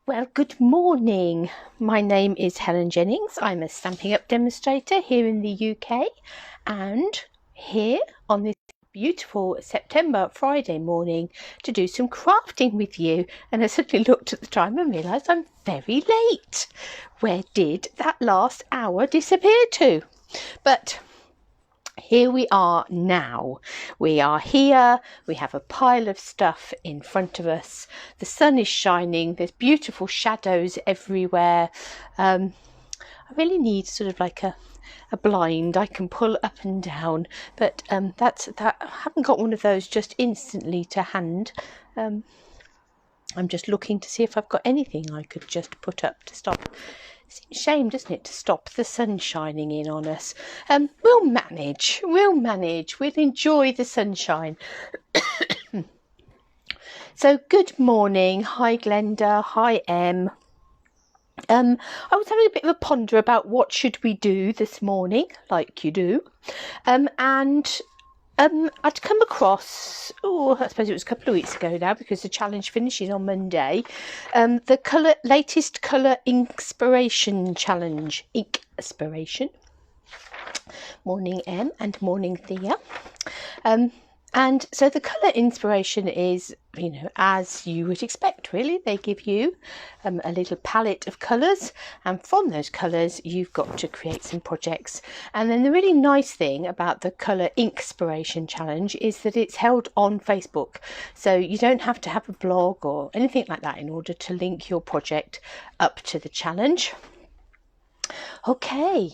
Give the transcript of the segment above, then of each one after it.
Well, good morning. My name is Helen Jennings. I'm a Stampin' Up demonstrator here in the UK, and here on this beautiful September Friday morning to do some crafting with you. And I suddenly looked at the time and realised I'm very late. Where did that last hour disappear to? But here we are now. We are here. We have a pile of stuff in front of us. The sun is shining. There's beautiful shadows everywhere. I really need sort of like a blind I can pull up and down, but I haven't got one of those just instantly to hand. I'm just looking to see if I've got anything I could just put up to stop. Seems a shame, doesn't it, to stop the sun shining in on us. We'll manage. We'll enjoy the sunshine. So good morning. Hi Glenda. Hi Em. I was having a bit of a ponder about what should we do this morning, like you do. I'd come across, I suppose it was a couple of weeks ago now, because the challenge finishes on Monday, the latest Colour INKspiration challenge. INKspiration. Morning Em and morning Thea. And so the Colour INKspiration is, as you would expect, really. They give you a little palette of colours, and from those colours you've got to create some projects. And then the really nice thing about the Colour INKspiration challenge is that it's held on Facebook, so you don't have to have a blog or anything like that in order to link your project up to the challenge. Okay.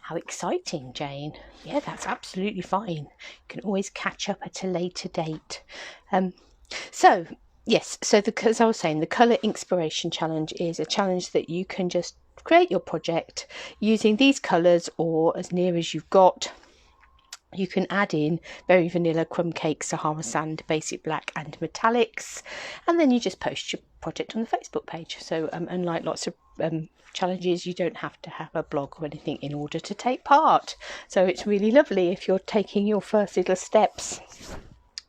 How exciting, Jane. Yeah, that's absolutely fine. You can always catch up at a later date. So as I was saying, the Colour INKspiration challenge is a challenge that you can just create your project using these colours or as near as you've got. You can add in Berry Vanilla, Crumb Cake, Sahara Sand, Basic Black and Metallics, and then you just post your project on the Facebook page. So unlike lots of challenges, you don't have to have a blog or anything in order to take part. So it's really lovely if you're taking your first little steps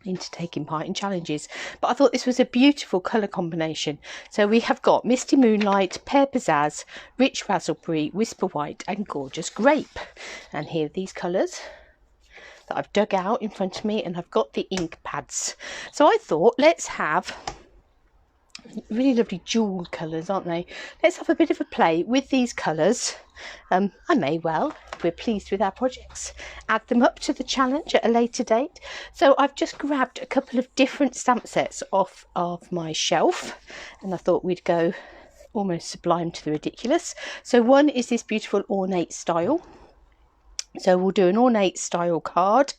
into taking part in challenges. But I thought this was a beautiful colour combination. So we have got Misty Moonlight, Pear Pizzazz, Rich Raspberry, Whisper White and Gorgeous Grape. And here are these colours that I've dug out in front of me, and I've got the ink pads. So I thought, let's have really lovely jewel colours, aren't they? Let's have a bit of a play with these colours. I may well, if we're pleased with our projects, add them up to the challenge at a later date. So I've just grabbed a couple of different stamp sets off of my shelf, and I thought we'd go almost sublime to the ridiculous. So one is this beautiful ornate style. So we'll do an ornate style card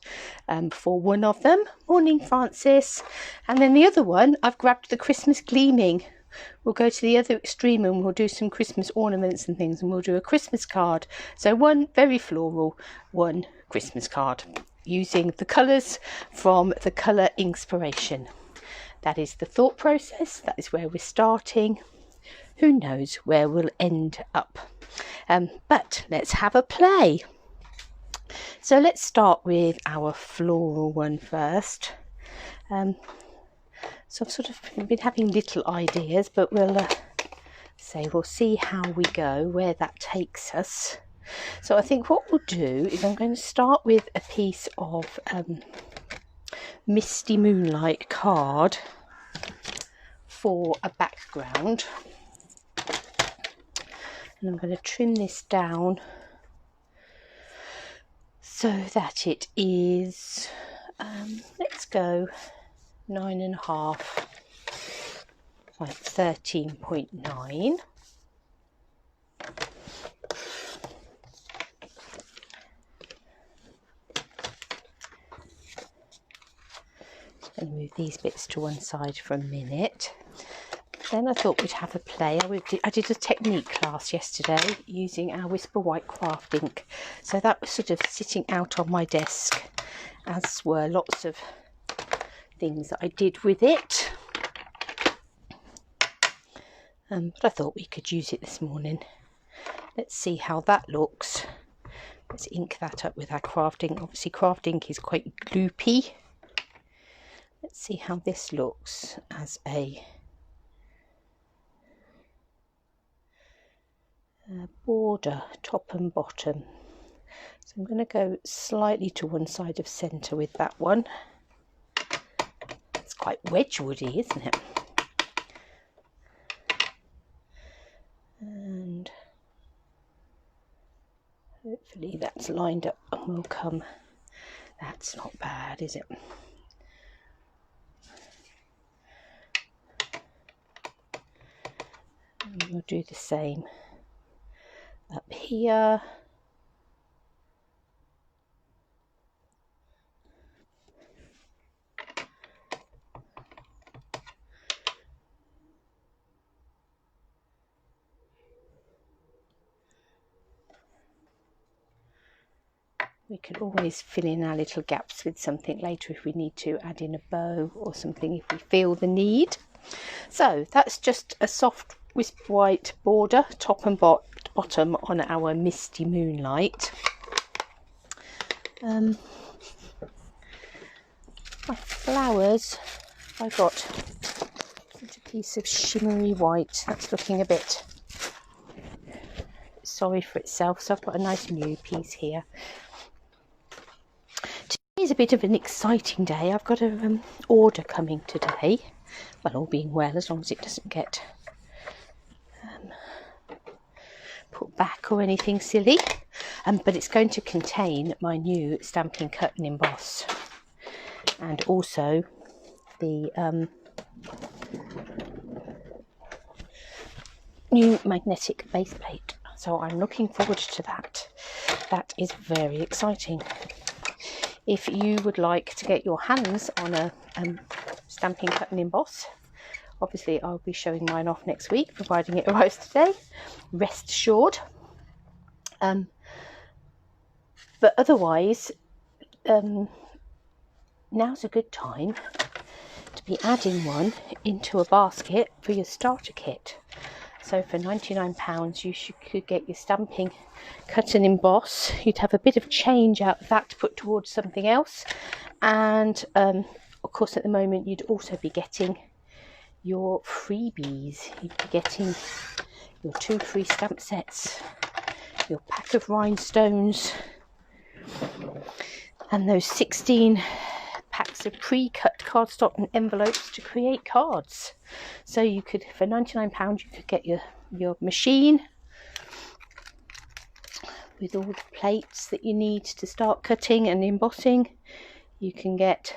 for one of them. Morning, Francis. And then the other one, I've grabbed the Christmas Gleaming. We'll go to the other extreme and we'll do some Christmas ornaments and things, and we'll do a Christmas card. So one very floral, one Christmas card, using the colours from the Colour INKspiration. That is the thought process. That is where we're starting. Who knows where we'll end up. But let's have a play. So let's start with our floral one first. So I've sort of been having little ideas, but we'll see how we go, where that takes us. So I think what we'll do is I'm going to start with a piece of Misty Moonlight card for a background. And I'm going to trim this down so that it is, let's go 9.5, like 13.9. And move these bits to one side for a minute. Then I thought we'd have a play. I did a technique class yesterday using our Whisper White craft ink. So that was sort of sitting out on my desk, as were lots of things that I did with it. But I thought we could use it this morning. Let's see how that looks. Let's ink that up with our craft ink. Obviously craft ink is quite gloopy. Let's see how this looks as a border, top and bottom. So I'm going to go slightly to one side of centre with that one. It's quite Wedgwoody, isn't it? And hopefully that's lined up and will come. That's not bad, is it? And we'll do the same up here. We can always fill in our little gaps with something later if we need to, add in a bow or something if we feel the need. So that's just a soft wisp white border, top and bottom on our Misty Moonlight. My flowers, I got a piece of shimmery white. That's looking a bit sorry for itself, so I've got a nice new piece here. Today's a bit of an exciting day. I've got an order coming today. Well, all being well, as long as it doesn't get put back or anything silly. But it's going to contain my new Stampin' Cut and Emboss, and also the new magnetic base plate. So I'm looking forward to that. That is very exciting. If you would like to get your hands on a Stampin' Cut and Emboss, obviously I'll be showing mine off next week, providing it arrives today, rest assured. But otherwise, now's a good time to be adding one into a basket for your starter kit. So for £99 you could get your Stampin' Cut and Emboss. You'd have a bit of change out of that to put towards something else, and of course at the moment you'd also be getting your freebies. You'd be getting your 2 free stamp sets, your pack of rhinestones, and those 16 packs of pre-cut cardstock and envelopes to create cards. So you could, for £99, you could get your machine with all the plates that you need to start cutting and embossing. You can get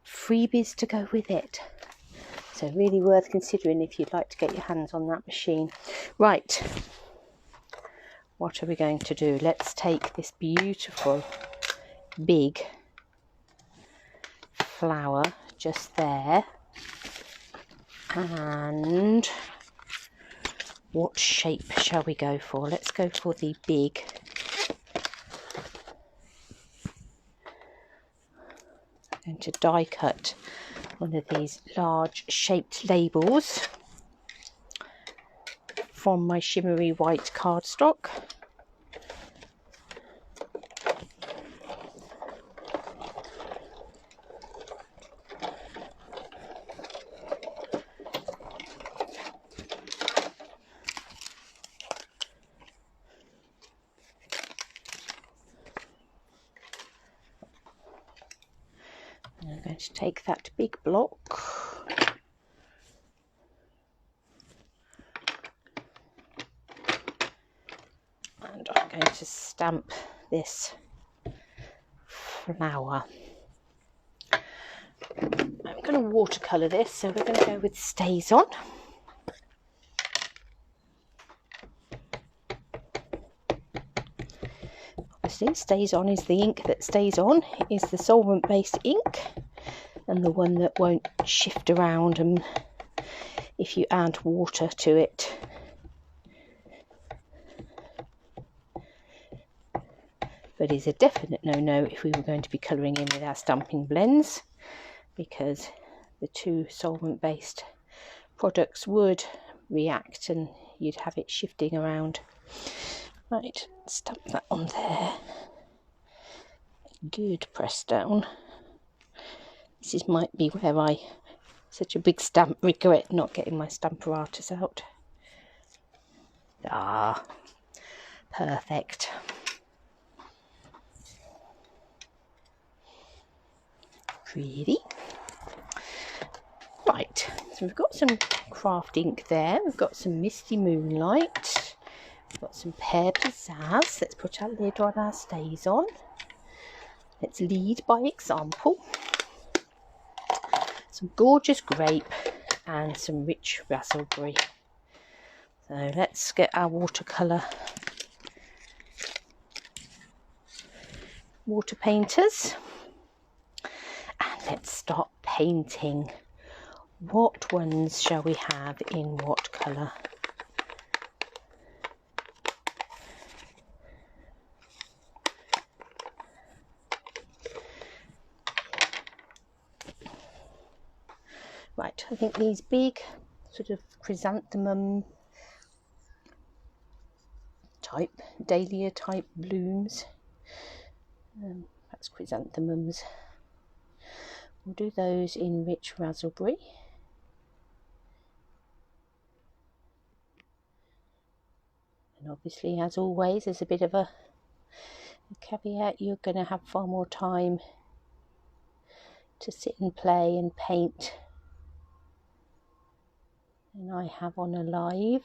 freebies to go with it. So really worth considering if you'd like to get your hands on that machine. Right, what are we going to do? Let's take this beautiful big flower just there, and what shape shall we go for? Let's go for the big. I'm going to die cut one of these large shaped labels from my shimmery white cardstock. I'm going to take that big block and I'm going to stamp this flower. I'm going to watercolour this, so we're going to go with Stays On. Obviously, Stays On is the ink that stays on, is the solvent-based ink, and the one that won't shift around and if you add water to it. But is a definite no-no if we were going to be colouring in with our stamping blends, because the two solvent-based products would react and you'd have it shifting around. Right, stamp that on there. Good press down. This might be where I, such a big stamp, regret not getting my Stamparatus out. Ah, perfect. Pretty. Right, so we've got some craft ink there. We've got some Misty Moonlight. We've got some Pear Pizzazz. Let's put our lid on our stays on. Let's lead by example. Some gorgeous grape and some rich raspberry. So let's get our watercolour water painters and let's start painting. What ones shall we have in what colour? Right, I think these big sort of chrysanthemum type, dahlia type blooms, that's chrysanthemums. We'll do those in rich raspberry. And obviously, as always, there's a bit of a caveat. You're going to have far more time to sit and play and paint than I have on a live.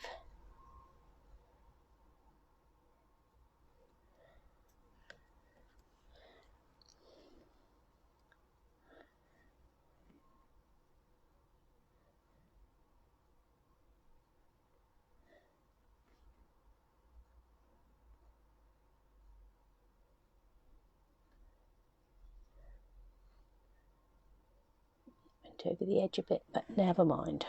Went over the edge a bit, but never mind.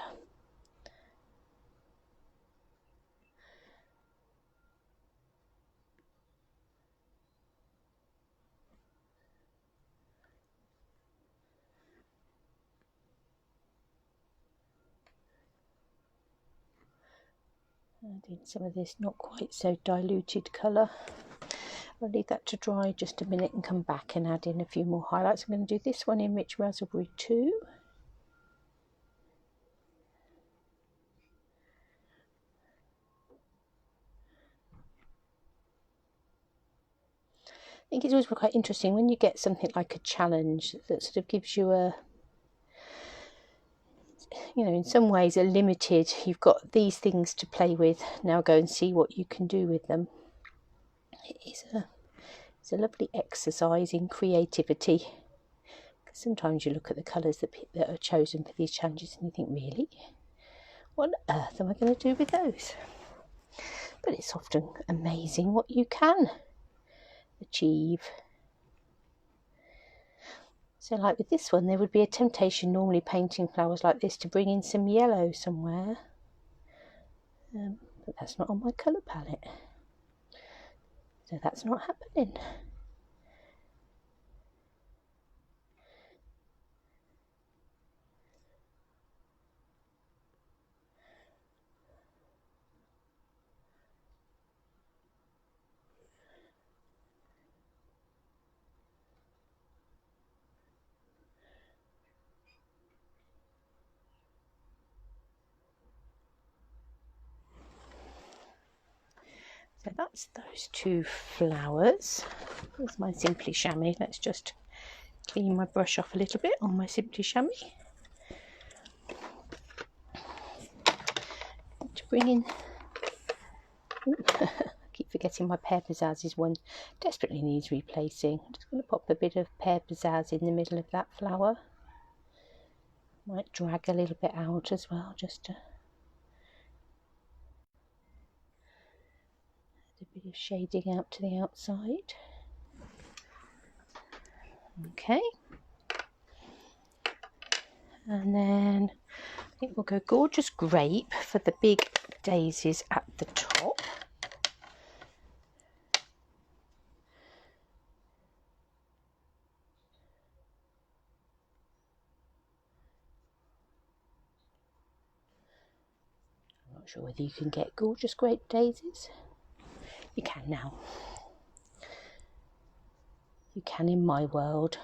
Adding some of this not quite so diluted colour. I'll leave that to dry just a minute and come back and add in a few more highlights. I'm going to do this one in rich raspberry too. I think it's always quite interesting when you get something like a challenge that sort of gives you a, you know, in some ways a limited, you've got these things to play with, now go and see what you can do with them. It's a lovely exercise in creativity, because sometimes you look at the colours that are chosen for these challenges and you think, really, what on earth am I going to do with those? But it's often amazing what you can achieve. So like with this one, there would be a temptation normally painting flowers like this to bring in some yellow somewhere, but that's not on my colour palette, so that's not happening. So that's those two flowers. Here's my Simply Chamois. Let's just clean my brush off a little bit on my Simply Chamois. To bring in, I keep forgetting my Pear Pizzazz is one desperately needs replacing. I'm just going to pop a bit of Pear Pizzazz in the middle of that flower. Might drag a little bit out as well, just to add a bit of shading out to the outside. Okay, and then I think we'll go Gorgeous Grape for the big daisies at the top. I'm not sure whether you can get Gorgeous Grape daisies. You can now. You can in my world.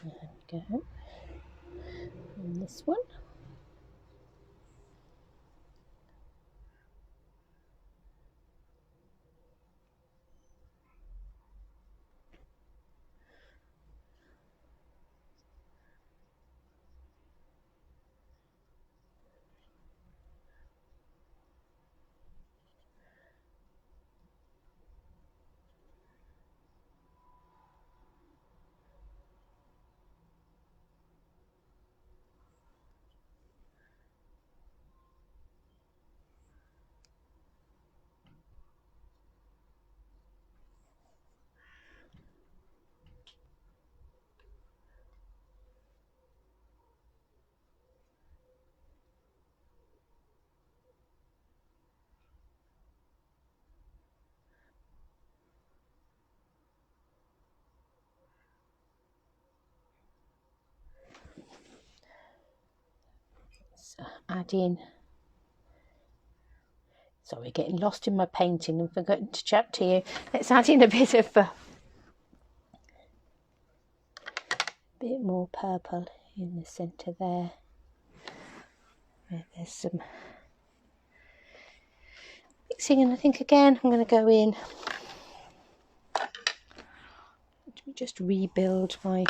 There we go. And this one. Add in, sorry, getting lost in my painting and forgetting to chat to you. Let's add in a bit of bit more purple in the centre there. There's some mixing, and I think again I'm going to go in. Let me just rebuild my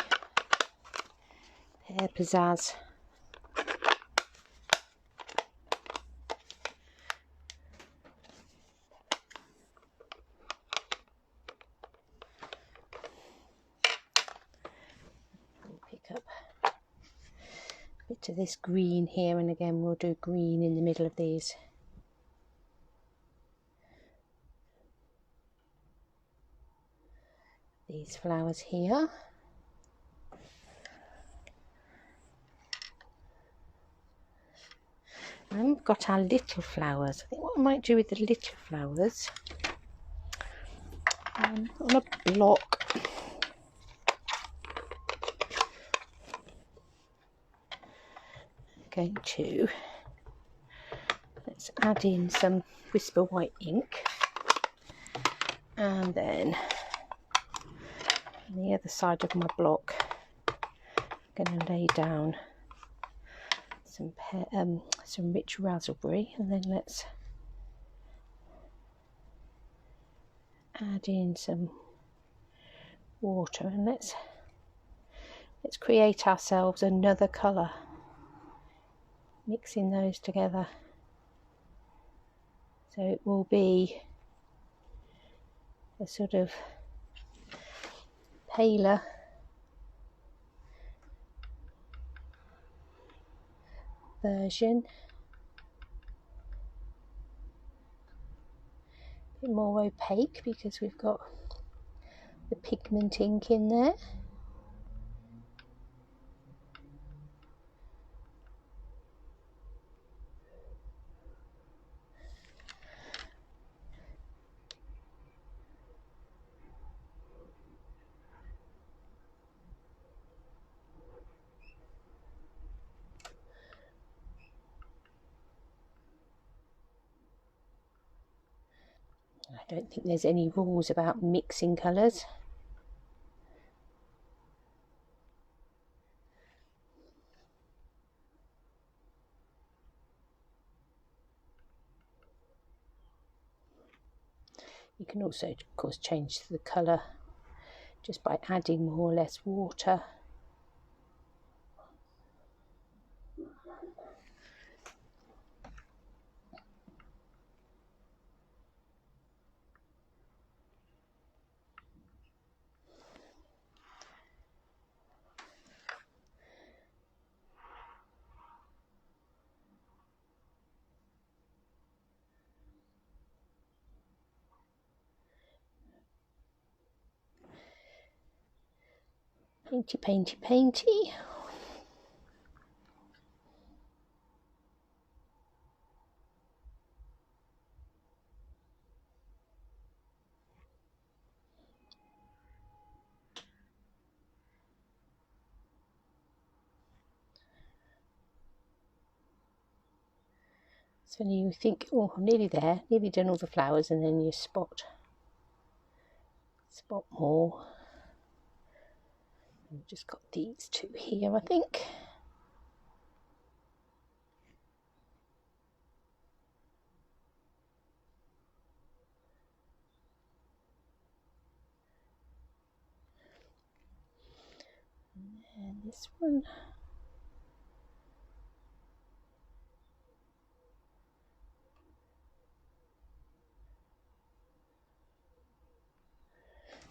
hair pizzazz. Pick up a bit of this green here, and again we'll do green in the middle of these. These flowers here. And then we've got our little flowers. I think what I might do with the little flowers, on a block, I'm going to, let's add in some Whisper White ink, and then on the other side of my block I'm going to lay down some rich raspberry, and then let's add in some water, and let's create ourselves another colour, mixing those together. So it will be a sort of paler version, a bit more opaque because we've got the pigment ink in there. I don't think there's any rules about mixing colours. You can also, of course, change the colour just by adding more or less water. Painty, painty, painty. So you think, oh, I'm nearly there, nearly done all the flowers, and then you spot more. We've just got these two here, I think. And this one.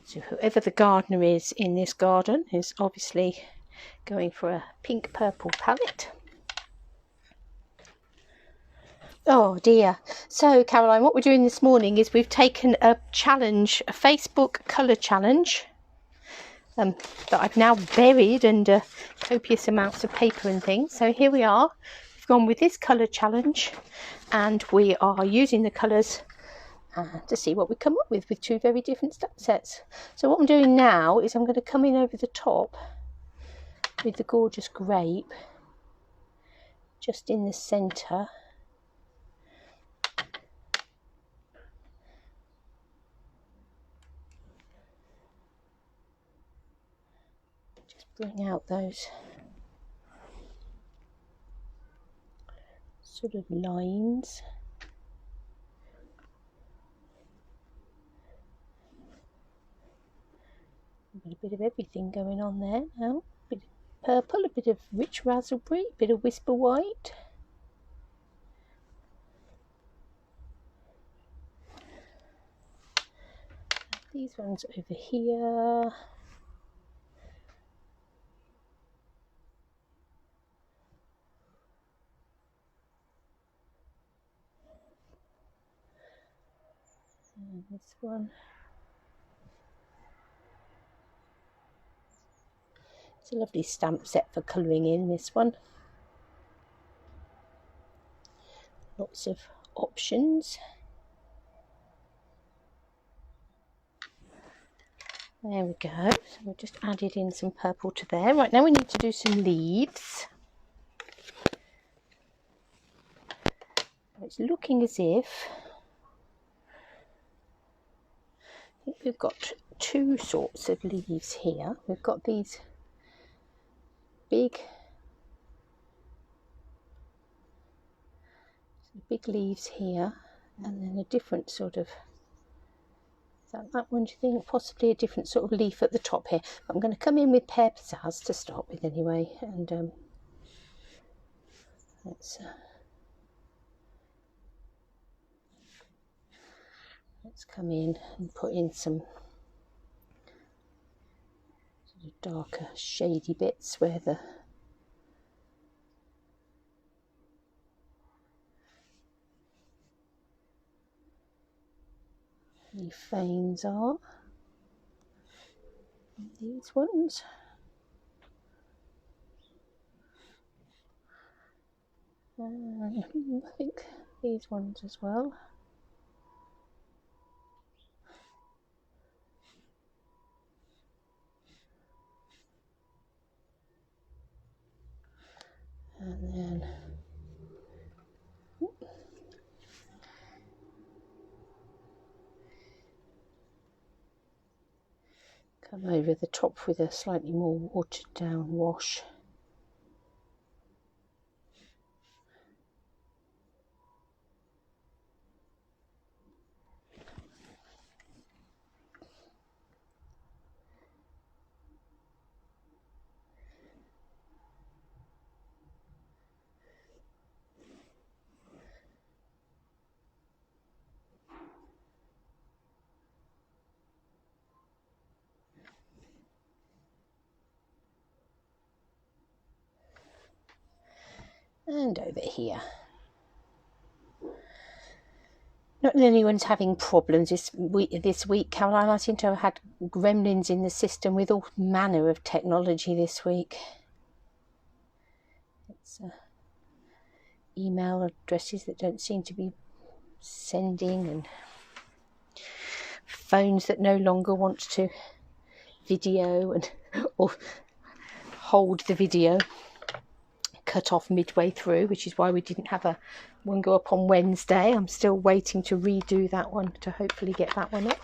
So whoever the gardener is in this garden is obviously going for a pink purple palette. Oh dear. So Caroline, what we're doing this morning is we've taken a challenge, a Facebook colour challenge that I've now buried under copious amounts of paper and things. So here we are. We've gone with this colour challenge and we are using the colours to see what we come up with two very different stamp sets. So what I'm doing now is I'm going to come in over the top with the gorgeous grape just in the centre. Just bring out those sort of lines. Got a bit of everything going on there now. A bit of purple, a bit of rich raspberry, a bit of whisper white. These ones over here. And this one. It's a lovely stamp set for colouring in, this one. Lots of options. There we go. So we've just added in some purple to there. Right, now we need to do some leaves. It's looking as if I think we've got two sorts of leaves here. We've got these big leaves here, and then a different sort of, is that one, do you think? Possibly a different sort of leaf at the top here. But I'm going to come in with pear pizzazz to start with anyway, and let's come in and put in some sort of darker shady bits where the leaf veins are. These ones. I think these ones as well. And then come over the top with a slightly more watered down wash. And over here. Not that anyone's having problems this week, Caroline. I seem to have had gremlins in the system with all manner of technology this week. It's email addresses that don't seem to be sending, and phones that no longer want to video and or hold the video, cut off midway through, which is why we didn't have one go up on Wednesday. I'm still waiting to redo that one to hopefully get that one up.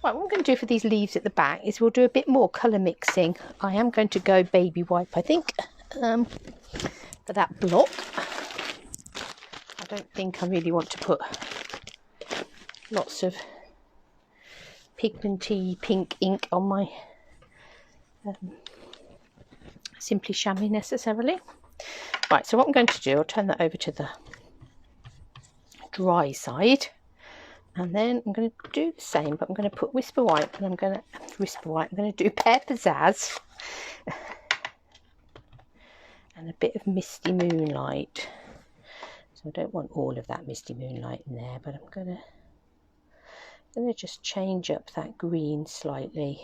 Right, what we're going to do for these leaves at the back is we'll do a bit more colour mixing. I am going to go baby wipe, I think, for that block. I don't think I really want to put lots of pigmenty pink ink on my Simply Chamois necessarily. Right, so what I'm going to do, I'll turn that over to the dry side, and then I'm going to do the same, but I'm going to put Whisper White, and I'm going to do Pear Pizzazz and a bit of Misty Moonlight. So I don't want all of that Misty Moonlight in there, but I'm going to just change up that green slightly.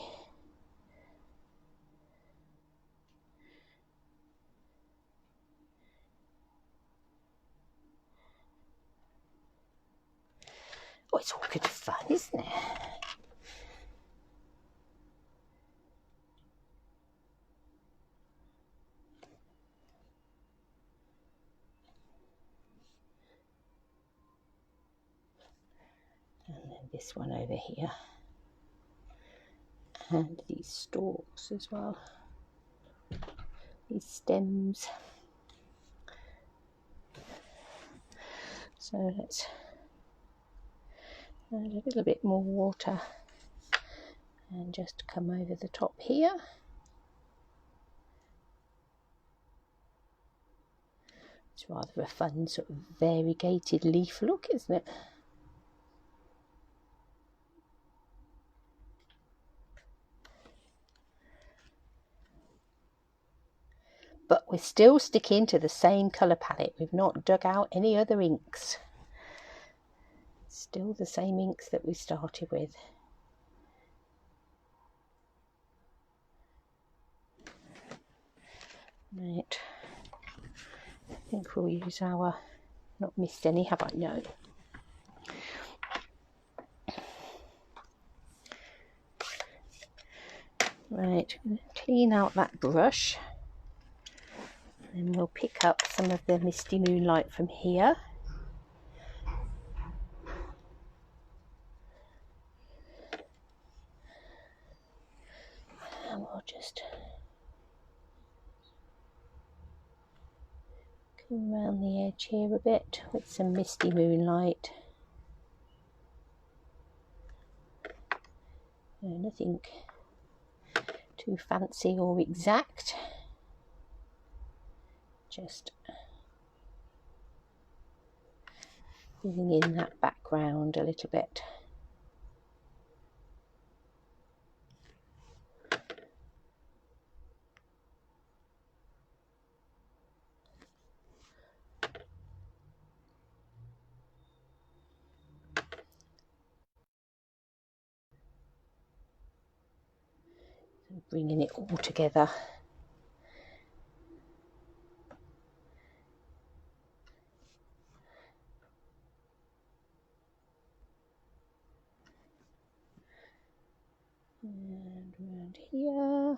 Oh, it's all good fun, isn't it? And then this one over here. And these stalks as well. These stems. So let's add a little bit more water and just come over the top here. It's rather a fun sort of variegated leaf look, isn't it? But we're still sticking to the same colour palette. We've not dug out any other inks. Still the same inks that we started with. Right. I think we'll use our... Not missed any, have I? No. Right, I'm going to clean out that brush. And we'll pick up some of the Misty Moonlight from here. And we'll just come around the edge here a bit with some Misty Moonlight. Nothing too fancy or exact. Just filling in that background a little bit. Bringing it all together. And around here.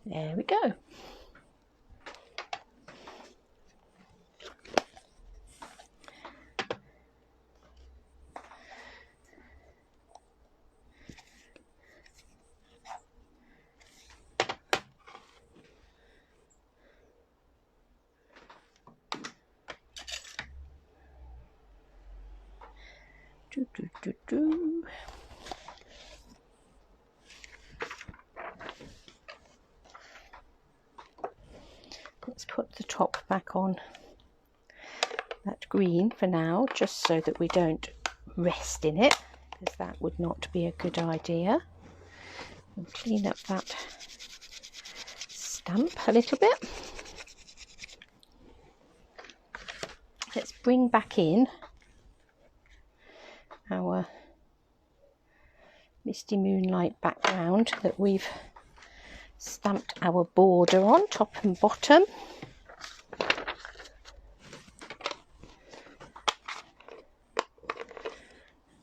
There we go. Let's put the top back on that green for now, just so that we don't rest in it, because that would not be a good idea. We'll clean up that stamp a little bit. let's bring back in our Misty Moonlight background that we've stamped our border on, top and bottom.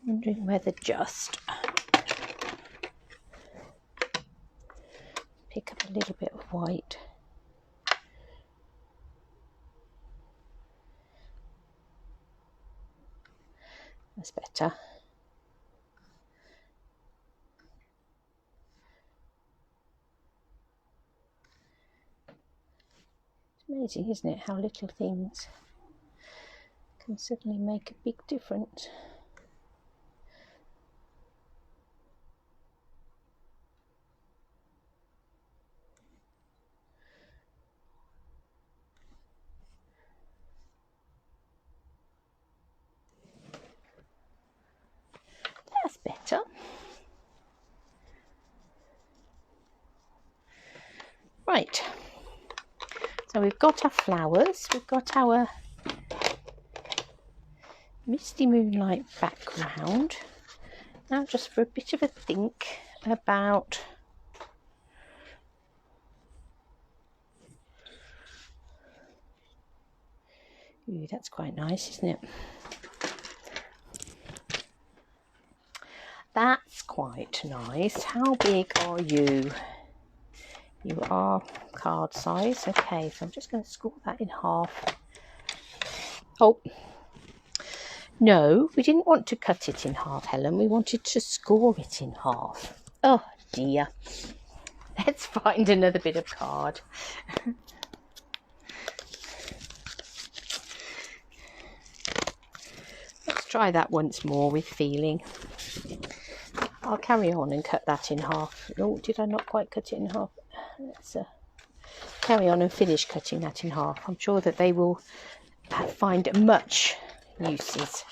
Wondering whether just pick up a little bit of white. That's better. It's amazing, isn't it, how little things can suddenly make a big difference. That's better. Right, so we've got our flowers, we've got our Misty Moonlight background. Now just for a bit of a think about ooh, that's quite nice, isn't it? That's quite nice. How big are you? You are card size. Okay, so I'm just going to score that in half. Oh, no, we didn't want to cut it in half, Helen. We wanted to score it in half. Oh, dear. Let's find another bit of card. Let's try that once more with feeling. I'll carry on and cut that in half. Oh, did I not quite cut it in half? Let's carry on and finish cutting that in half. I'm sure that they will find much uses.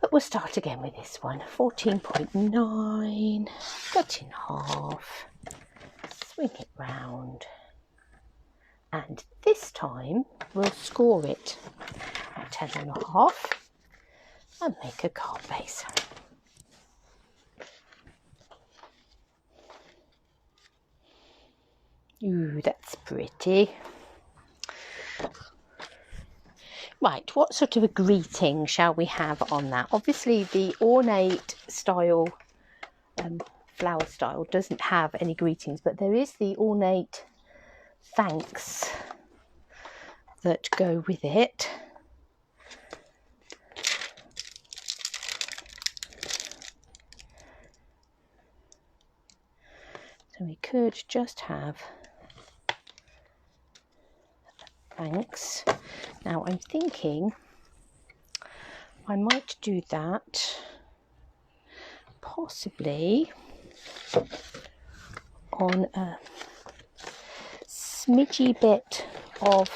But we'll start again with this one. 14.9, cut in half, swing it round, and this time we'll score it at 10.5 and make a card base. Ooh, that's pretty. Right, what sort of a greeting shall we have on that? Obviously the ornate style, flower style doesn't have any greetings, but there is the ornate thanks that go with it. So we could just have thanks. Now I'm thinking I might do that possibly on a smidgy bit of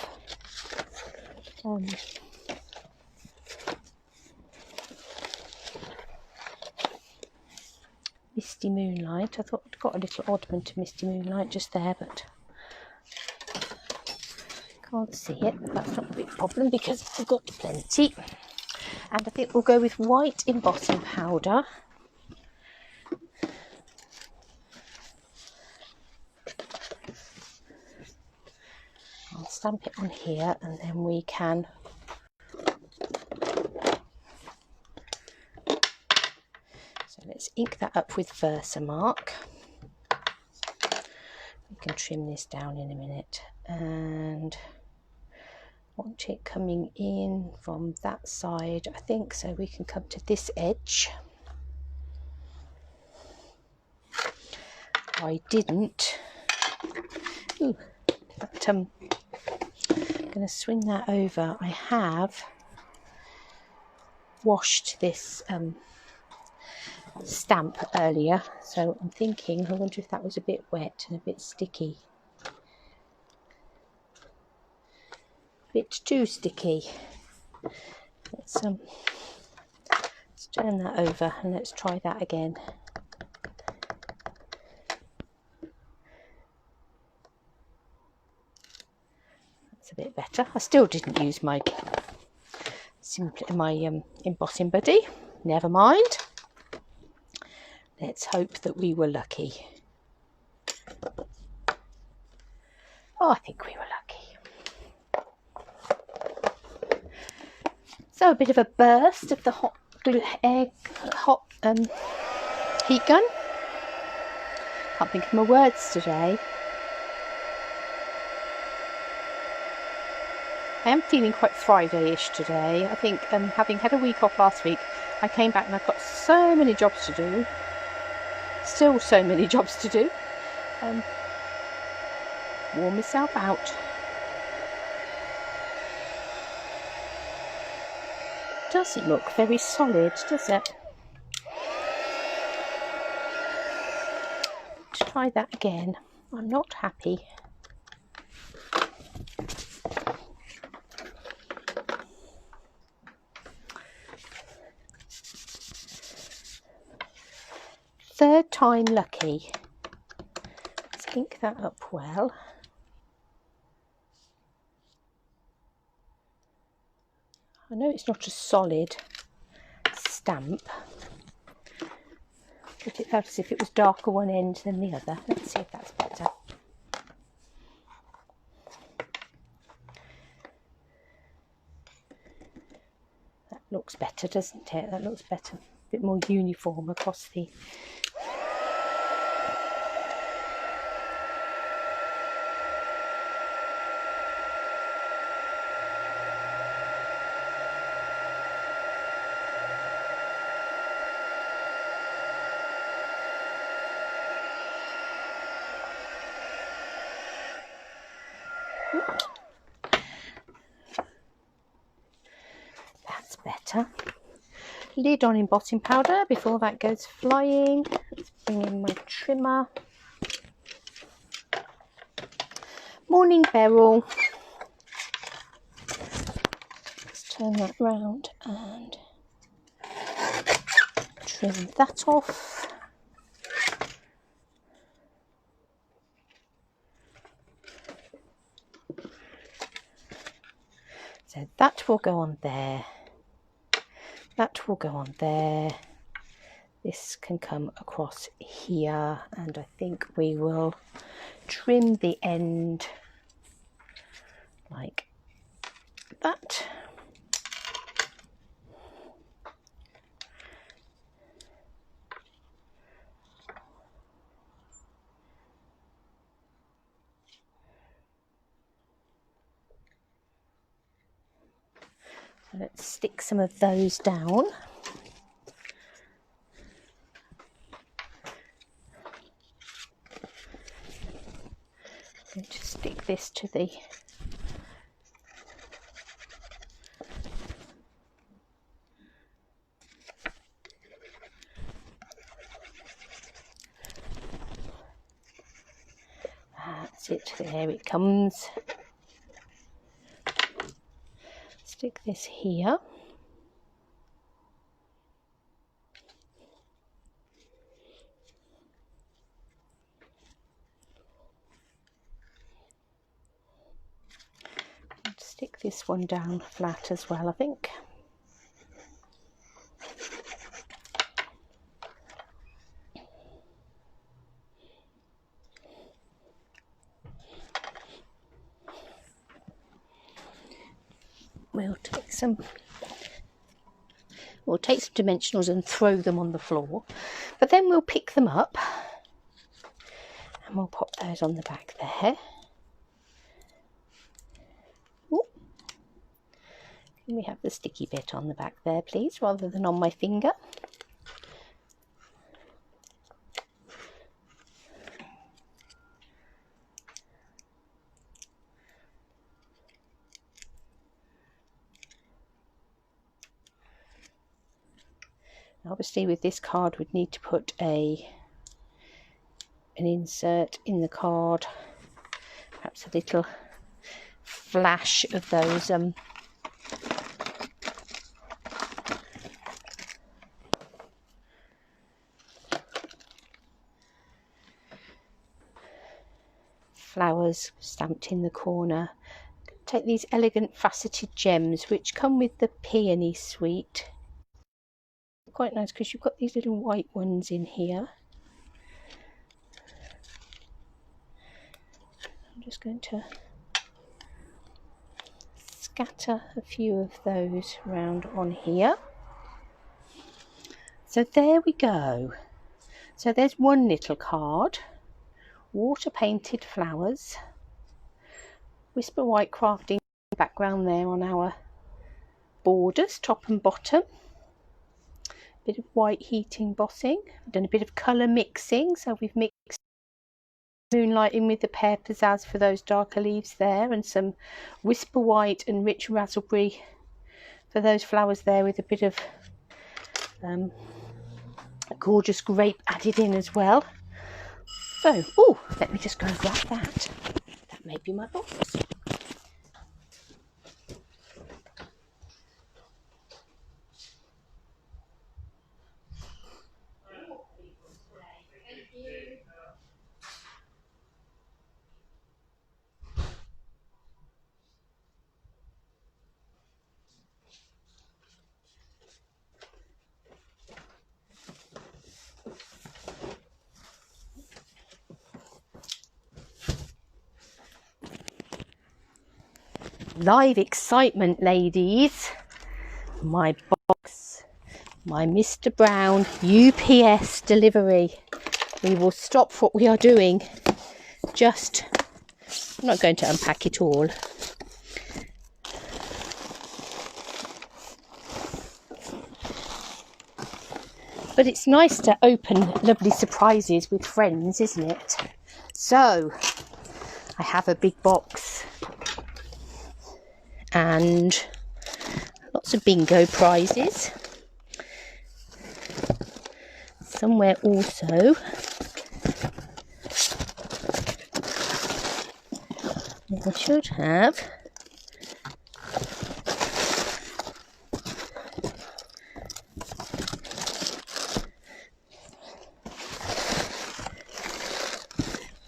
Misty Moonlight. I thought I'd got a little oddment to Misty Moonlight just there, but can't see it. That's not a big problem because we've got plenty. And I think we'll go with white embossing powder. I'll stamp it on here and then we can let's ink that up with Versamark. We can trim this down in a minute and want it coming in from that side, I think, so we can come to this edge. I didn't. Ooh, but I'm going to swing that over. I have washed this stamp earlier, so I'm thinking, I wonder if that was a bit wet and a bit sticky. A bit too sticky. Let's turn that over and let's try that again. That's a bit better. better. I still didn't use my embossing buddy. Never mind. Let's hope that we were lucky. Oh, I think we were lucky. So a bit of a burst of the hot heat gun. Can't think of my words today. I am feeling quite Friday-ish today. I think having had a week off last week, I came back and I've got so many jobs to do. Still so many jobs to do. Wore myself out. Doesn't look very solid, does it? Let's try that again. I'm not happy. Third time lucky. Let's ink that up well. I know it's not a solid stamp, but it felt as if it was darker one end than the other. Let's see if that's better. That looks better, doesn't it? That looks better. A bit more uniform across the... That's better. Lid on embossing powder before that goes flying. Let's bring in my trimmer. Morning Beryl. Let's turn that round and trim that off. So that will go on there. That will go on there. This can come across here, and I think we will trim the end like that. So let's stick some of those down. I'm going to stick this to the that's it, there it comes. Stick this here. And stick this one down flat as well, I think. We'll take some dimensionals and throw them on the floor, but then we'll pick them up and we'll pop those on the back there. Ooh. Can we have the sticky bit on the back there, please, rather than on my finger? Obviously with this card we'd need to put an insert in the card, perhaps a little flash of those flowers stamped in the corner. take these elegant faceted gems which come with the peony suite. Quite nice because you've got these little white ones in here. I'm just going to scatter a few of those around on here. So there we go. So there's one little card, water painted flowers, Whisper White crafting background there on our borders, top and bottom, bit of white heat embossing, we've done a bit of colour mixing, so we've mixed moonlighting with the pear pizzazz for those darker leaves there, and some Whisper White and rich raspberry for those flowers there, with a bit of gorgeous grape added in as well. So, oh, let me just go and grab that. That may be my box. Live excitement, ladies. My box, my Mr. Brown UPS delivery. We will stop what we are doing. Just, I'm not going to unpack it all. But it's nice to open lovely surprises with friends, isn't it? So, I have a big box and lots of bingo prizes. Somewhere also I should have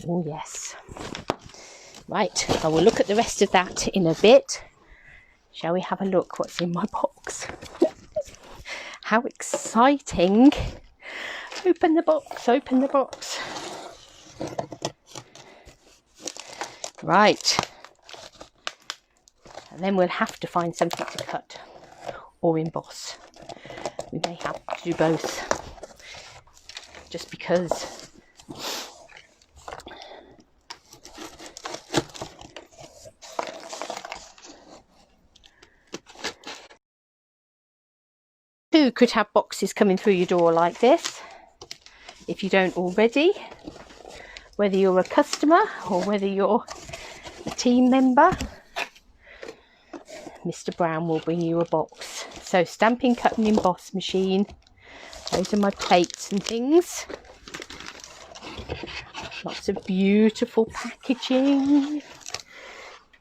oh yes, right, I will look at the rest of that in a bit. Shall we have a look what's in my box? How exciting. Open the box, open the box. Right. And then we'll have to find something to cut or emboss. We may have to do both. Just because you could have boxes coming through your door like this, if you don't already, whether you're a customer or whether you're a team member. Mr. Brown will bring you a box. So Stampin Cut Emboss Machine, those are my plates and things. Lots of beautiful packaging.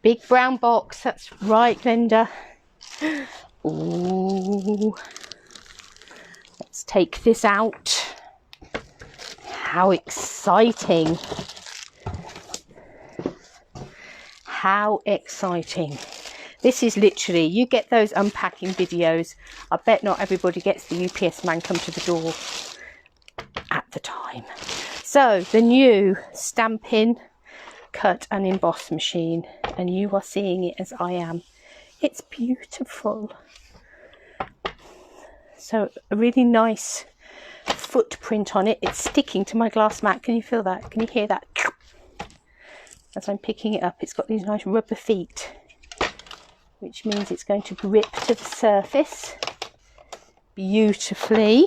Big brown box, that's right, Glenda. Ooh. Let's take this out. How exciting. How exciting. This is literally, you get those unpacking videos. I bet not everybody gets the UPS man come to the door at the time. So the new Stampin Cut and Emboss Machine, and you are seeing it as I am. It's beautiful. So a really nice footprint on it. It's sticking to my glass mat. Can you feel that? Can you hear that? As I'm picking it up, it's got these nice rubber feet, which means it's going to grip to the surface beautifully.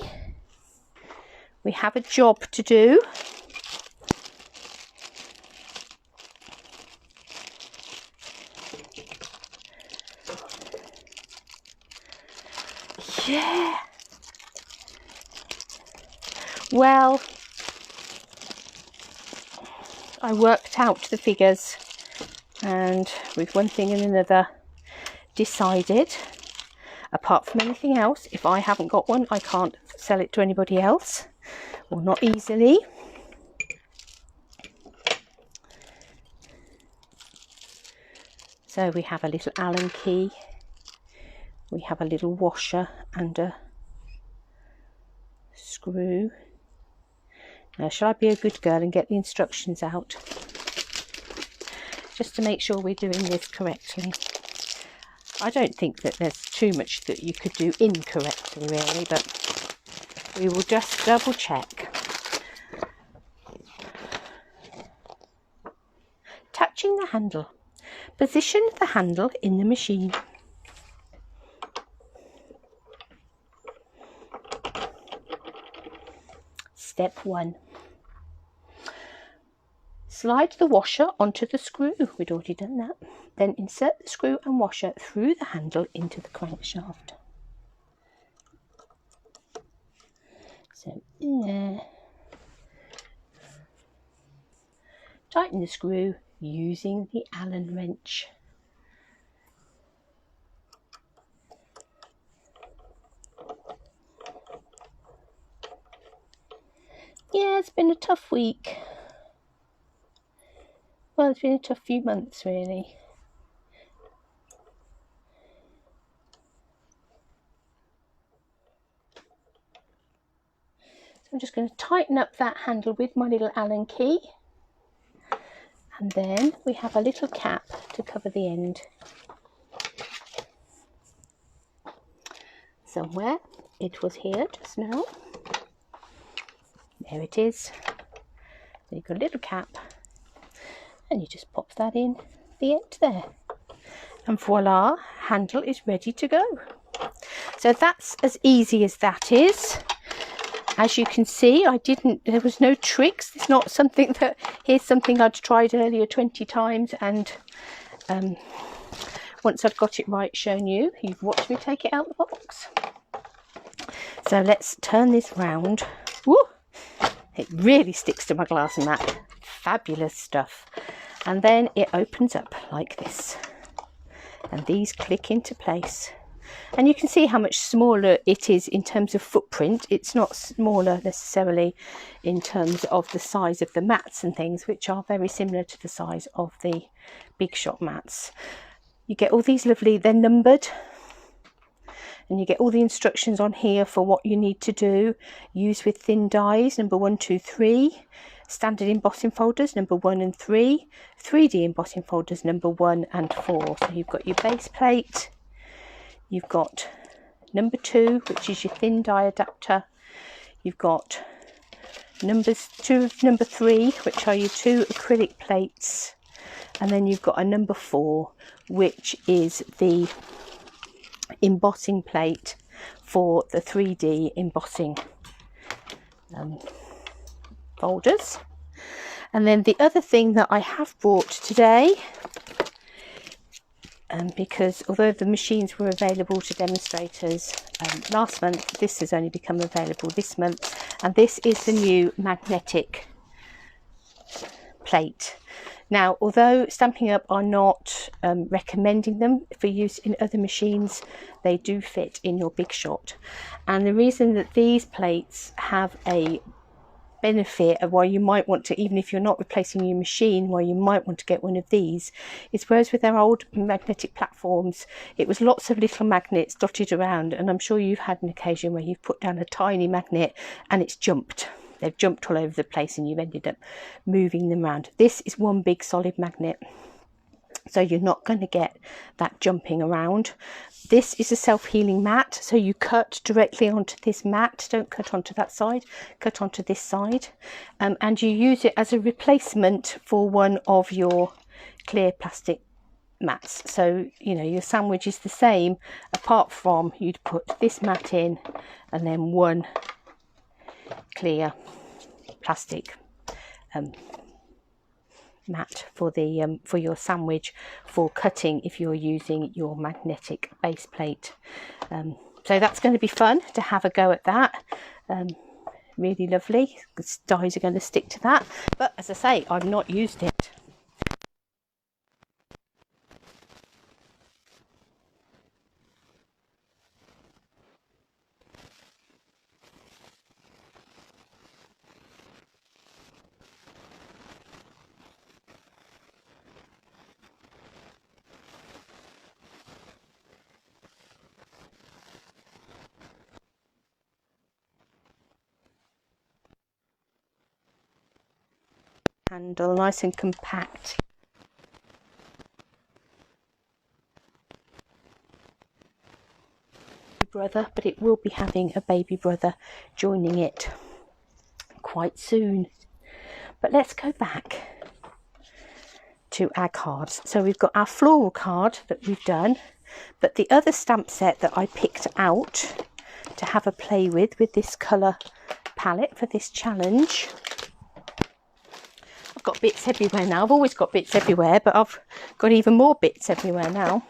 We have a job to do. Yeah. Well, I worked out the figures and with one thing and another decided, apart from anything else, if I haven't got one, I can't sell it to anybody else, or not easily. So So we have a little Allen key, we have a little washer and a screw. Now shall I be a good girl and get the instructions out, just to make sure we're doing this correctly? I don't think that there's too much that you could do incorrectly really, but we will just double check. Touching the handle. Position the handle in the machine. Step 1. Slide the washer onto the screw. We'd already done that. Then insert the screw and washer through the handle into the crankshaft. So in there. Tighten the screw using the Allen wrench. Yeah, it's been a tough week. Well, it's been a tough few months really. So I'm just going to tighten up that handle with my little Allen key. And then we have a little cap to cover the end. Somewhere. It was here just now. There it is. So you've got a little cap and you just pop that in the end there. And voila, handle is ready to go. So that's as easy as that is. As you can see, there was no tricks. It's not something that, here's something I'd tried earlier 20 times and once I've got it right shown you, you've watched me take it out the box. So let's turn this round. Woo! It really sticks to my glass mat. Fabulous stuff. And then it opens up like this. And these click into place. And you can see how much smaller it is in terms of footprint. It's not smaller necessarily in terms of the size of the mats and things, which are very similar to the size of the Big Shot mats. You get all these lovely, they're numbered. And you get all the instructions on here for what you need to do. Use with thin dies, number 1, 2, 3. Standard embossing folders, number 1 and 3. 3D embossing folders, number 1 and 4. So you've got your base plate. You've got number 2, which is your thin die adapter. You've got number 3, which are your 2 acrylic plates. And then you've got a number 4, which is the embossing plate for the 3D embossing folders. And then the other thing that I have brought today, because although the machines were available to demonstrators last month, this has only become available this month, and this is the new magnetic plate. Now, although Stampin' Up are not recommending them for use in other machines, they do fit in your Big Shot. And the reason that these plates have a benefit of why you might want to, even if you're not replacing your machine, why you might want to get one of these, is whereas with our old magnetic platforms, it was lots of little magnets dotted around, and I'm sure you've had an occasion where you've put down a tiny magnet and it's jumped. They've jumped all over the place and you've ended up moving them around. This is one big solid magnet, so you're not going to get that jumping around. This is a self-healing mat, so you cut directly onto this mat. Don't cut onto that side, cut onto this side. And you use it as a replacement for one of your clear plastic mats. So, you know, your sandwich is the same, apart from you'd put this mat in and then one clear plastic mat for the for your sandwich for cutting if you're using your magnetic base plate. So that's going to be fun to have a go at that. Really lovely. The dies are going to stick to that, but as I say, I've not used it. handle, nice and compact. Brother, but it will be having a baby brother joining it quite soon. But let's go back to our cards. So we've got our floral card that we've done, but the other stamp set that I picked out to have a play with this colour palette for this challenge. I've got bits everywhere now. I've always got bits everywhere, but I've got even more bits everywhere now.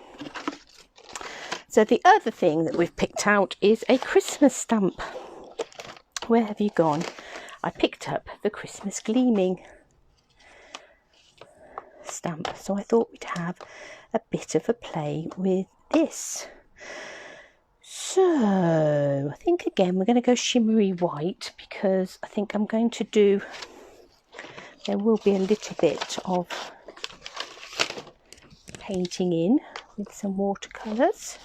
So the other thing that we've picked out is a Christmas stamp. Where have you gone? I picked up the Christmas Gleaming stamp, so I thought we'd have a bit of a play with this. So I think again we're going to go shimmery white, because I think I'm going to do, there will be a little bit of painting in with some watercolours.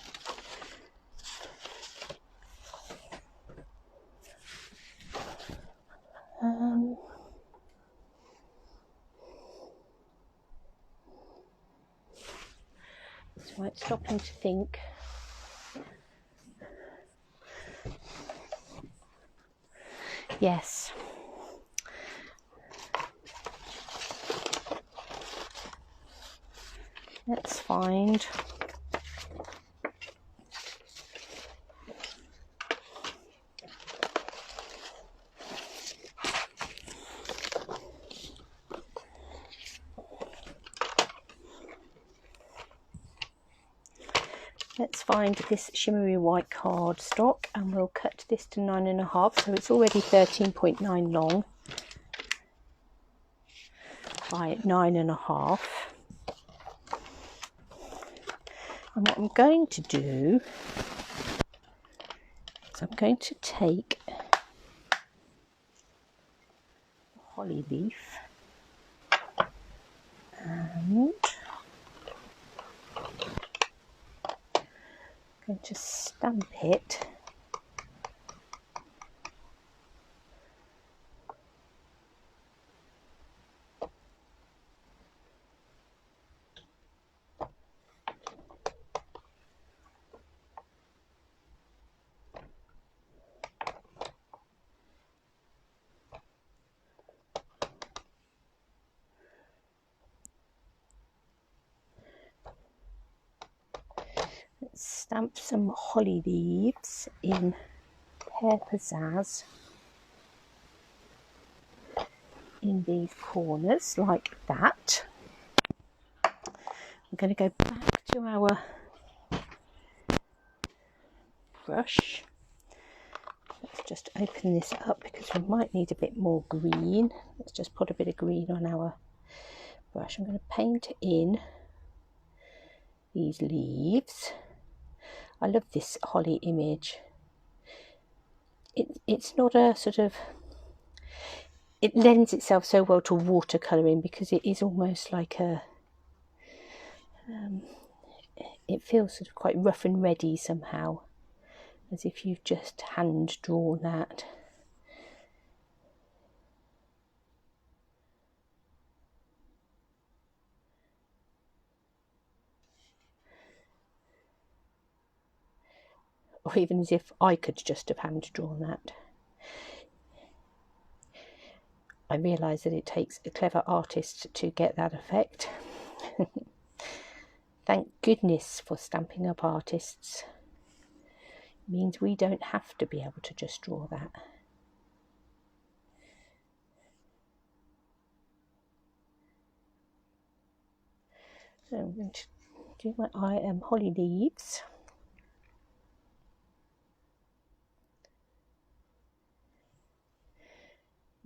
So I'm stopping to think. Yes. Let's find. Let's find this shimmery white cardstock, and we'll cut this to 9.5, so it's already 13.9 long by 9.5. And what I'm going to do is I'm going to take a holly leaf and I'm going to stamp it stamp some holly leaves in Pear Pizzazz in these corners like that. I'm going to go back to our brush. Let's just open this up because we might need a bit more green. Let's just put a bit of green on our brush. I'm going to paint in these leaves. I love this holly image. It's not a sort of, it lends itself so well to watercolouring because it is almost like a, it feels sort of quite rough and ready somehow, as if you've just hand drawn that. Or even as if I could just have hand drawn that. I realise that it takes a clever artist to get that effect. Thank goodness for Stampin' Up artists. It means we don't have to be able to just draw that. So I'm going to do my holly leaves.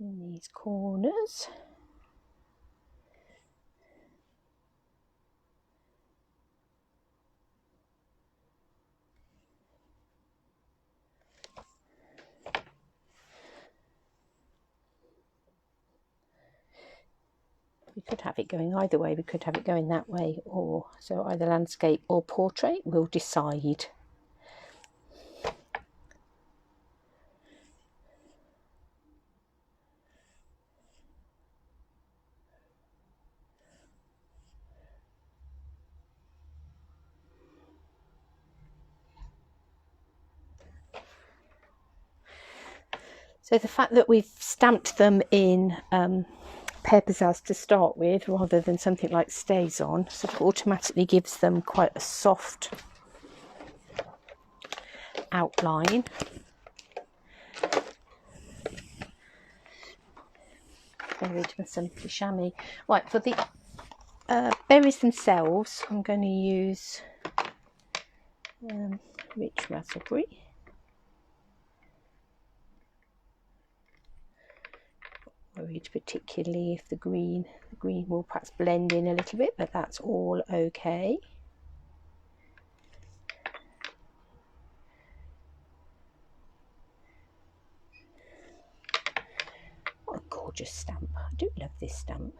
In these corners. We could have it going either way. We could have it going that way, or so either landscape or portrait. We'll decide. So the fact that we've stamped them in Peppersaz to start with, rather than something like StazOn, sort of automatically gives them quite a soft outline. Buried with some chamois. Right, for the berries themselves, I'm going to use rich raspberry. Worried particularly if the green will perhaps blend in a little bit, but that's all okay. What a gorgeous stamp. I do love this stamp.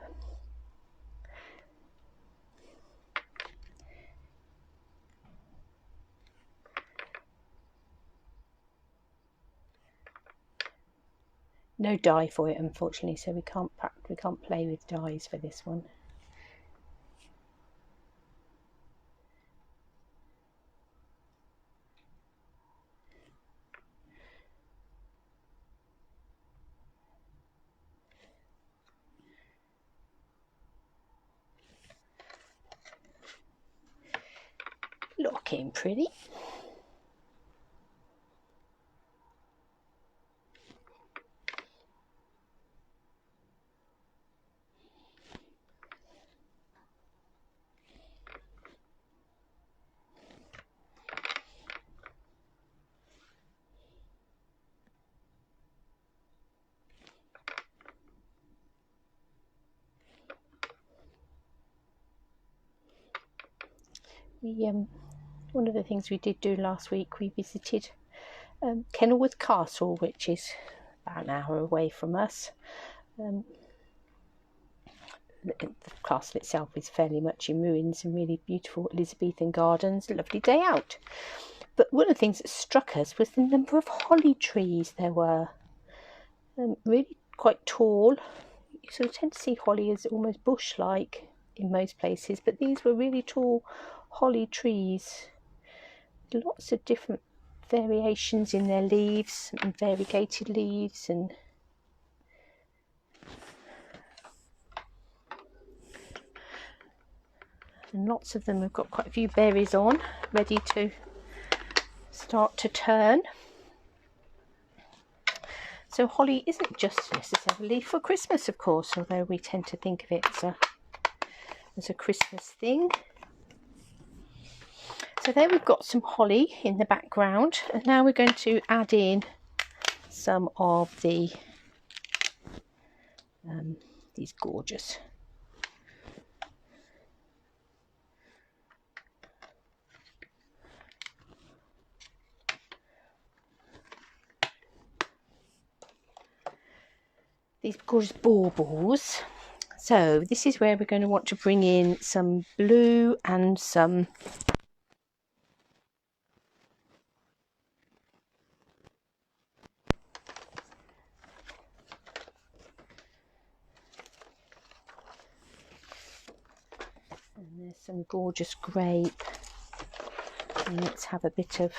No dye for it, unfortunately, so we can't play with dyes for this one. Looking pretty. One of the things we did do last week, we visited Kenilworth Castle, which is about an hour away from us. The castle itself is fairly much in ruins and really beautiful Elizabethan gardens. A lovely day out. But one of the things that struck us was the number of holly trees there were. Really quite tall. You sort of tend to see holly as almost bush-like in most places, but these were really tall holly trees. Lots of different variations in their leaves and variegated leaves, and lots of them have got quite a few berries on, ready to start to turn. So holly isn't just necessarily for Christmas, of course, although we tend to think of it as a Christmas thing. So there we've got some holly in the background, and now we're going to add in some of the these gorgeous baubles. So this is where we're going to want to bring in some blue and some there's some gorgeous grape, and let's have a bit of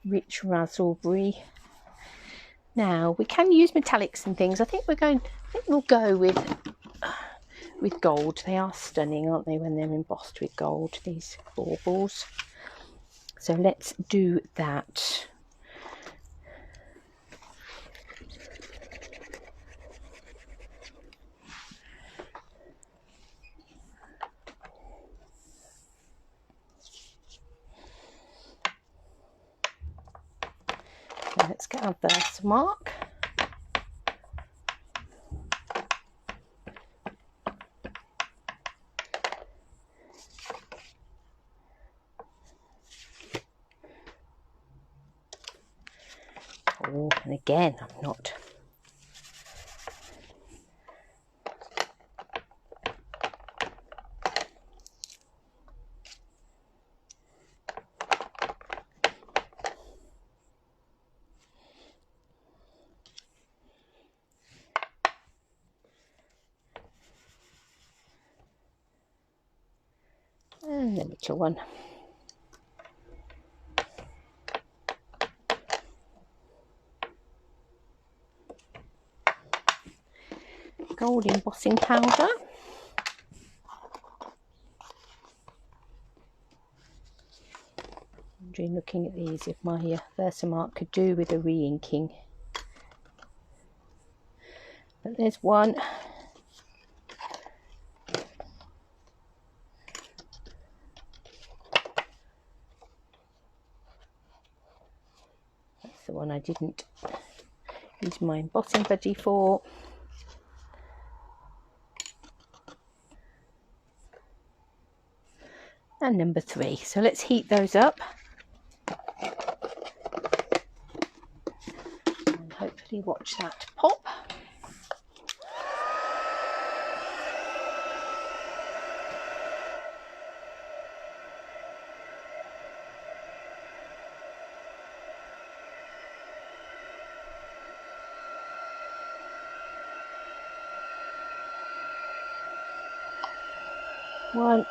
rich raspberry. Now we can use metallics and things. I think we'll go with gold. They are stunning, aren't they, when they're embossed with gold, these baubles. So let's do that. So let's get our birthmark. Oh, and again, I'm not. And the little one. gold embossing powder. I'm looking at these if my Versamark could do with a re-inking. But there's one. That's the one I didn't use my embossing buddy for. And number 3. So let's heat those up. And hopefully watch that pop. One.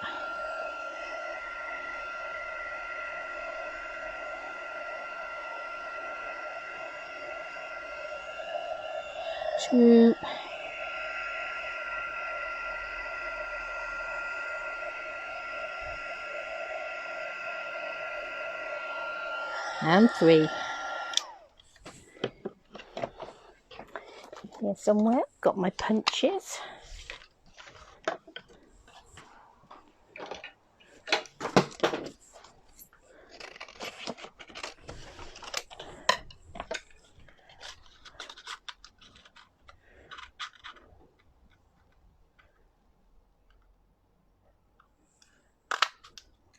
2. And 3. Here somewhere, got my punches.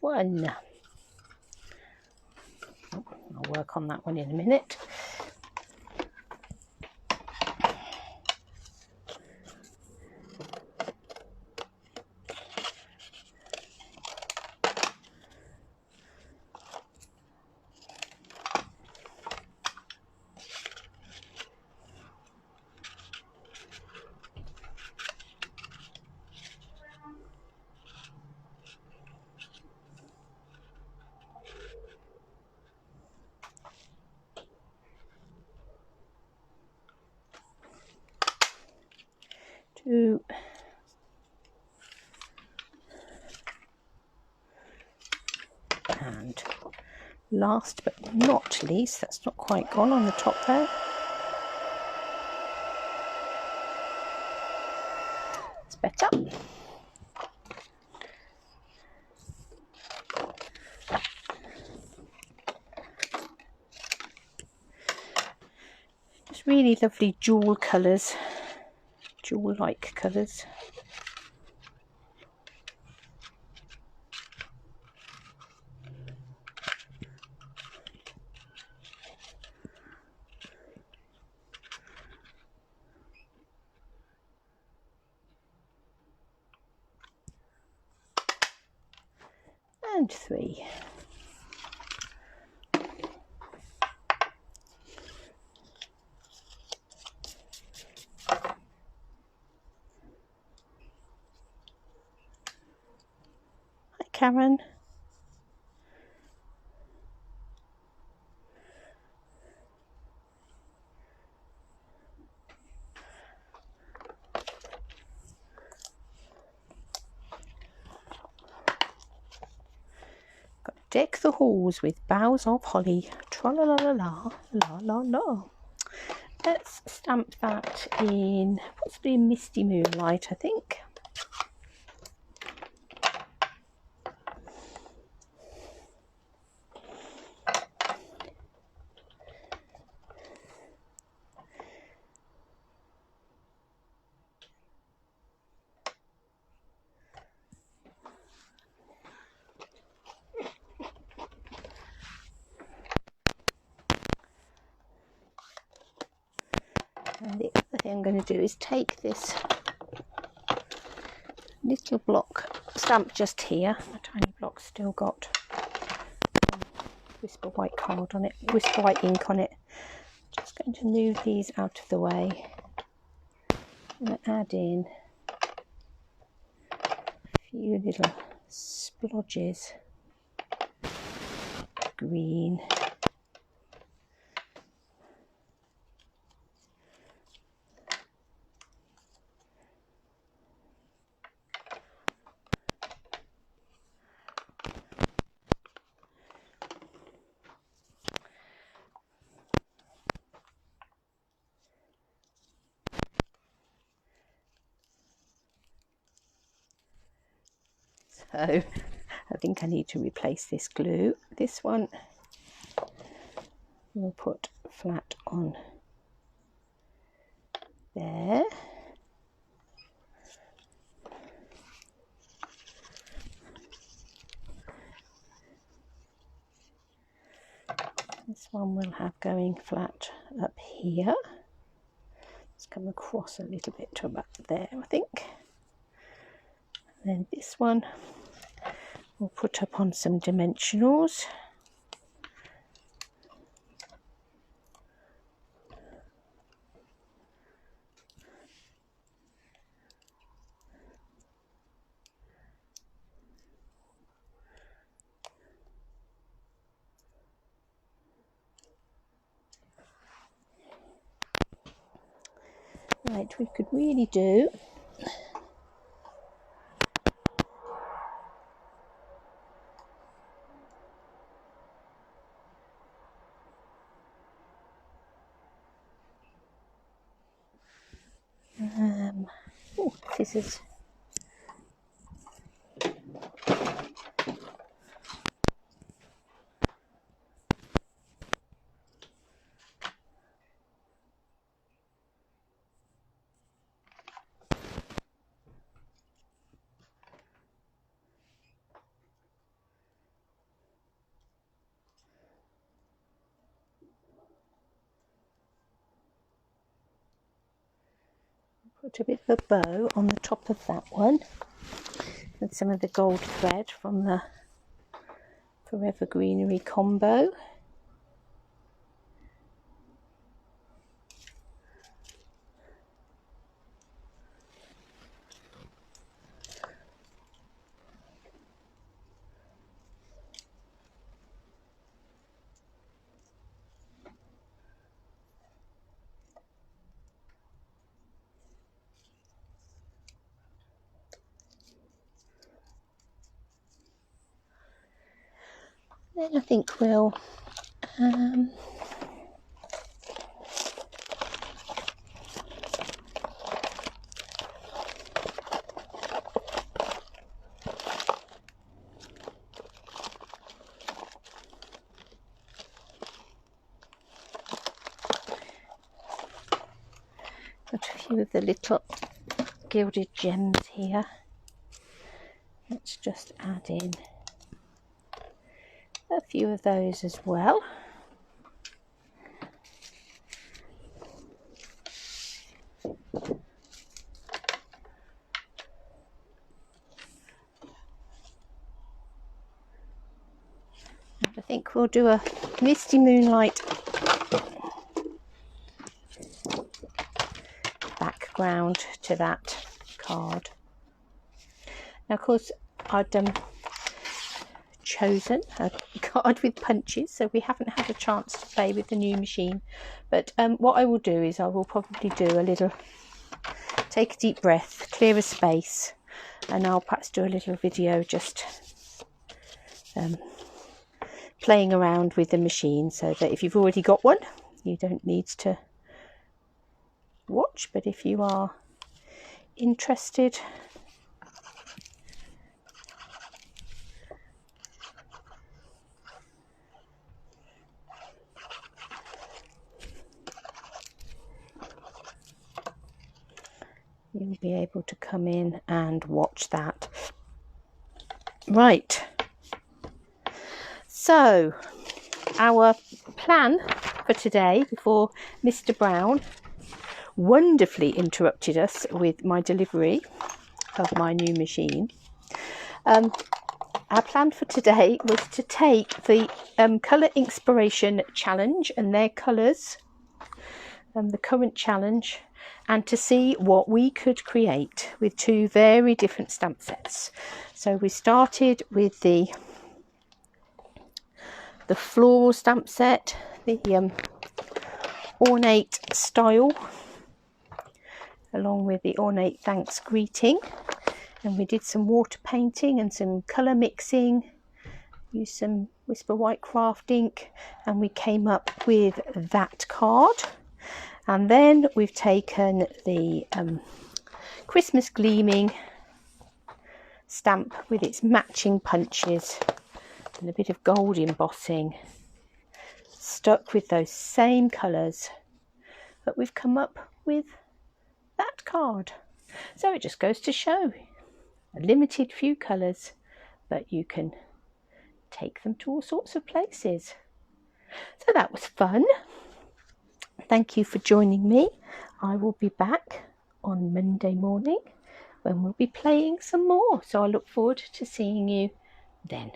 One. I'll work on that one in a minute. Two. And last but not least, that's not quite gone on the top there. It's better. Just really lovely jewel colours, jewel-like colours. And 3. Hi, Karen. Deck the halls with boughs of holly. Tra-la-la-la-la, la-la-la. Let's stamp that in possibly Misty Moonlight, I think. And the other thing I'm going to do is take this little block stamp just here. My tiny block's still got Whisper White card on it, Whisper White ink on it. Just going to move these out of the way. I'm going to add in a few little splodges of green. So I think I need to replace this glue. This one we'll put flat on there. This one we'll have going flat up here. Let's come across a little bit to about there, I think. And then this one we'll put up on some dimensionals. Right, we could really do oh, scissors. Put a bit of a bow on the top of that one with some of the gold thread from the Forever Greenery combo. Then I think we'll put a few of the little gilded gems here. Let's just add in a few of those as well. And I think we'll do a Misty Moonlight background to that card. Now of course I'd chosen a card with punches, so we haven't had a chance to play with the new machine, but what I will do is I will probably do a little, take a deep breath, clear a space, and I'll perhaps do a little video just playing around with the machine, so that if you've already got one you don't need to watch, but if you are interested, you'll be able to come in and watch that. Right, so our plan for today, before Mr. Brown wonderfully interrupted us with my delivery of my new machine, our plan for today was to take the Colour INKspiration challenge and their colours, the current challenge, and to see what we could create with two very different stamp sets. So we started with the floral stamp set, the ornate style, along with the ornate thanks greeting, and we did some water painting and some colour mixing, used some Whisper White craft ink, and we came up with that card. And then we've taken the Christmas Gleaming stamp with its matching punches and a bit of gold embossing, stuck with those same colours, but we've come up with that card. So it just goes to show a limited few colours, but you can take them to all sorts of places. So that was fun. Thank you for joining me. I will be back on Monday morning when we'll be playing some more. So I look forward to seeing you then.